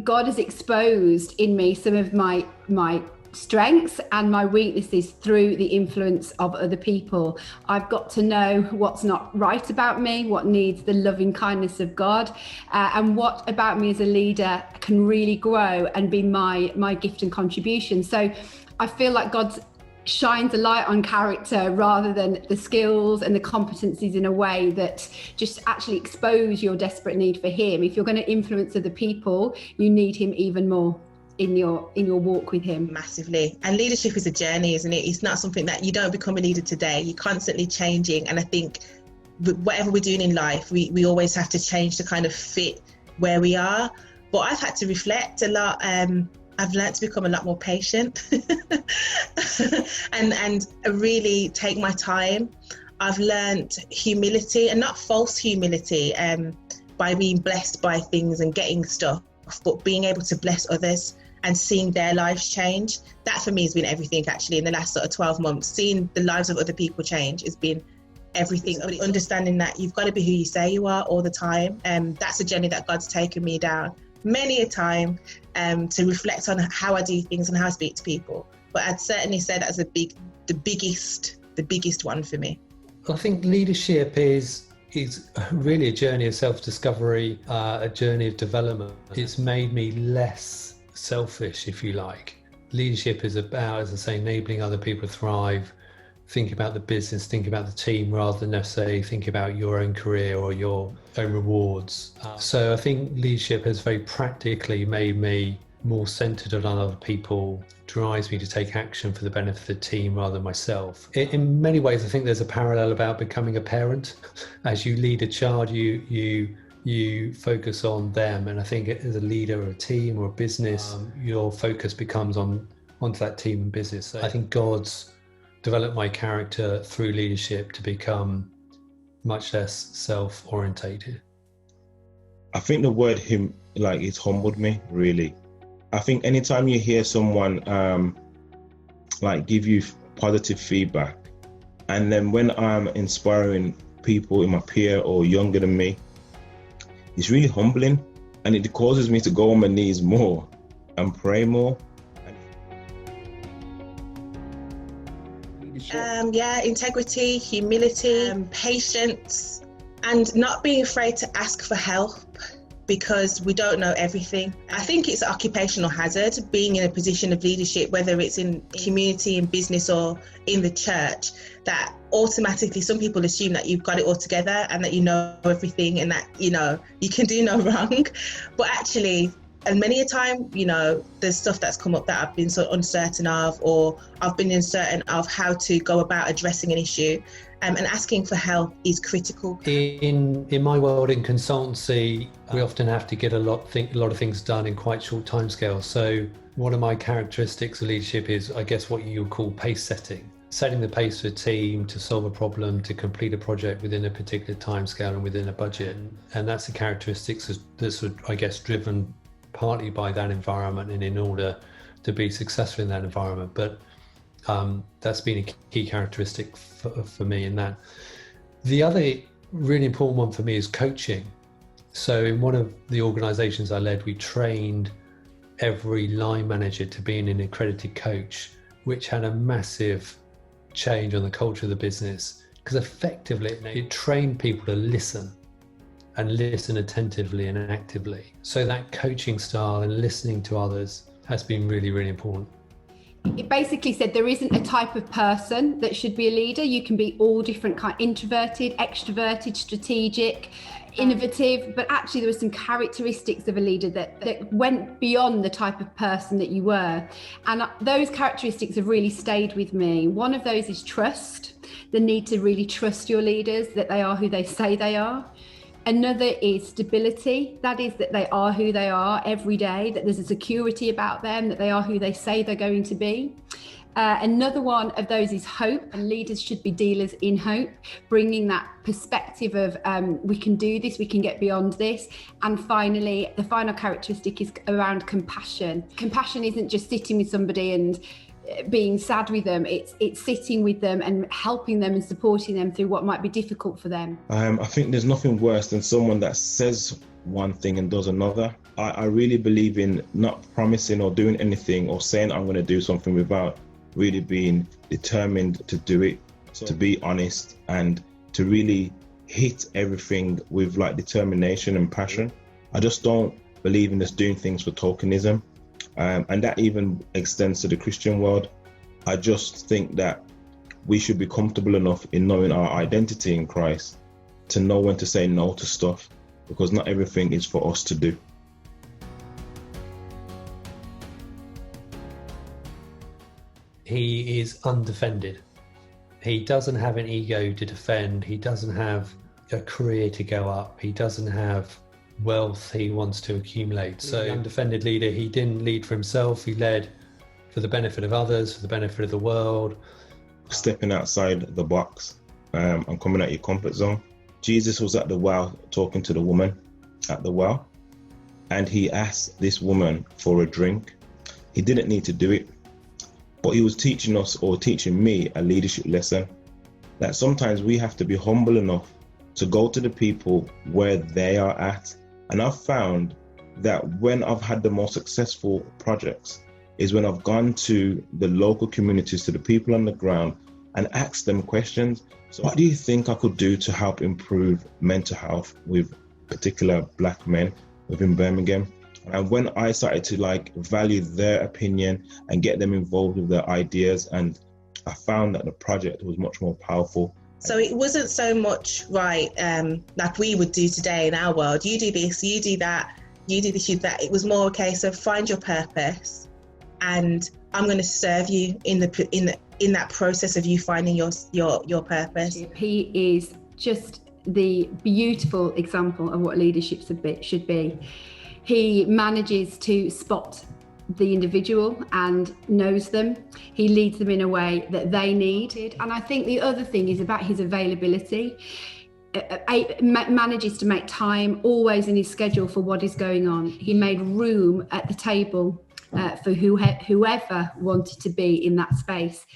God has exposed in me some of my strengths and my weaknesses through the influence of other people. I've got to know what's not right about me, what needs the loving kindness of God, and what about me as a leader can really grow and be my gift and contribution. So I feel like God shines a light on character rather than the skills and the competencies in a way that just actually expose your desperate need for him. If you're going to influence other people, you need him even more in your walk with him. Massively. And leadership is a journey, isn't it? It's not something that you don't become a leader today. You're constantly changing. And I think whatever we're doing in life, we always have to change to kind of fit where we are. But I've had to reflect a lot. I've learned to become a lot more patient and really take my time. I've learned humility, and not false humility, by being blessed by things and getting stuff, but being able to bless others and seeing their lives change. That for me has been everything, actually, in the last sort of 12 months. Seeing the lives of other people change has been everything. But understanding that you've got to be who you say you are all the time. That's a journey that God's taken me down many a time, to reflect on how I do things and how I speak to people. But I'd certainly say that's the biggest one for me. I think leadership is really a journey of self-discovery, a journey of development. It's made me less selfish, if you like. Leadership is about, as I say, enabling other people to thrive, think about the business, think about the team, rather than necessarily think about your own career or your own rewards. So I think leadership has very practically made me more centered on other people, drives me to take action for the benefit of the team rather than myself. In many ways, I think there's a parallel about becoming a parent. As you lead a child, you focus on them. And I think as a leader of a team or a business, your focus becomes onto that team and business. So I think God's developed my character through leadership to become much less self-orientated. I think the word it's humbled me, really. I think anytime you hear someone give you positive feedback, and then when I'm inspiring people in my peer or younger than me, it's really humbling, and it causes me to go on my knees more and pray more. Integrity, humility, patience, and not being afraid to ask for help, because we don't know everything. I think it's occupational hazard, being in a position of leadership, whether it's in community, in business, or in the church, that automatically some people assume that you've got it all together and that you know everything and that, you can do no wrong. But actually, and many a time, there's stuff that's come up that I've been so uncertain of, or I've been uncertain of how to go about addressing an issue. And asking for help is critical. In my world, in consultancy, we often have to get a lot of things done in quite short timescales. So one of my characteristics of leadership is, I guess, what you would call pace setting the pace for a team to solve a problem, to complete a project within a particular timescale and within a budget. And that's the characteristics that's, I guess, driven partly by that environment and in order to be successful in that environment. But that's been a key characteristic for me in that. The other really important one for me is coaching. So in one of the organizations I led, we trained every line manager to being an accredited coach, which had a massive change on the culture of the business, because effectively it trained people to listen attentively and actively. So that coaching style and listening to others has been really, really important. It basically said there isn't a type of person that should be a leader. You can be all different kind, introverted, extroverted, strategic, innovative, but actually there were some characteristics of a leader that went beyond the type of person that you were. And those characteristics have really stayed with me. One of those is trust, the need to really trust your leaders, that they are who they say they are. Another is stability. That is that they are who they are every day, that there's a security about them, that they are who they say they're going to be. Another one of those is hope, and leaders should be dealers in hope, bringing that perspective of we can do this, we can get beyond this. And finally, the final characteristic is around compassion. Compassion isn't just sitting with somebody and being sad with them, it's sitting with them and helping them and supporting them through what might be difficult for them. I think there's nothing worse than someone that says one thing and does another. I really believe in not promising or doing anything or saying I'm going to do something without really being determined to do it, to be honest, and to really hit everything with like determination and passion. I just don't believe in just doing things for tokenism, and that even extends to the Christian world. I just think that we should be comfortable enough in knowing our identity in Christ to know when to say no to stuff, because not everything is for us to do. He is undefended. He doesn't have an ego to defend. He doesn't have a career to go up. He doesn't have wealth he wants to accumulate. So, undefended leader, he didn't lead for himself. He led for the benefit of others, for the benefit of the world. Stepping outside the box and coming out your comfort zone. Jesus was at the well talking to the woman at the well, and he asked this woman for a drink. He didn't need to do it, but he was teaching us, or teaching me, a leadership lesson that sometimes we have to be humble enough to go to the people where they are at. And I've found that when I've had the most successful projects is when I've gone to the local communities, to the people on the ground, and asked them questions. So what do you think I could do to help improve mental health with particular Black men within Birmingham? And when I started to value their opinion and get them involved with their ideas, and I found that the project was much more powerful. So it wasn't so much, like we would do today in our world. You do this, you do that, you do this, you do that. It was more a case of find your purpose, and I'm going to serve you in that process of you finding your purpose. He is just the beautiful example of what leadership should be. He manages to spot the individual and knows them. He leads them in a way that they need. And I think the other thing is about his availability. Manages to make time always in his schedule for what is going on. He made room at the table for whoever wanted to be in that space.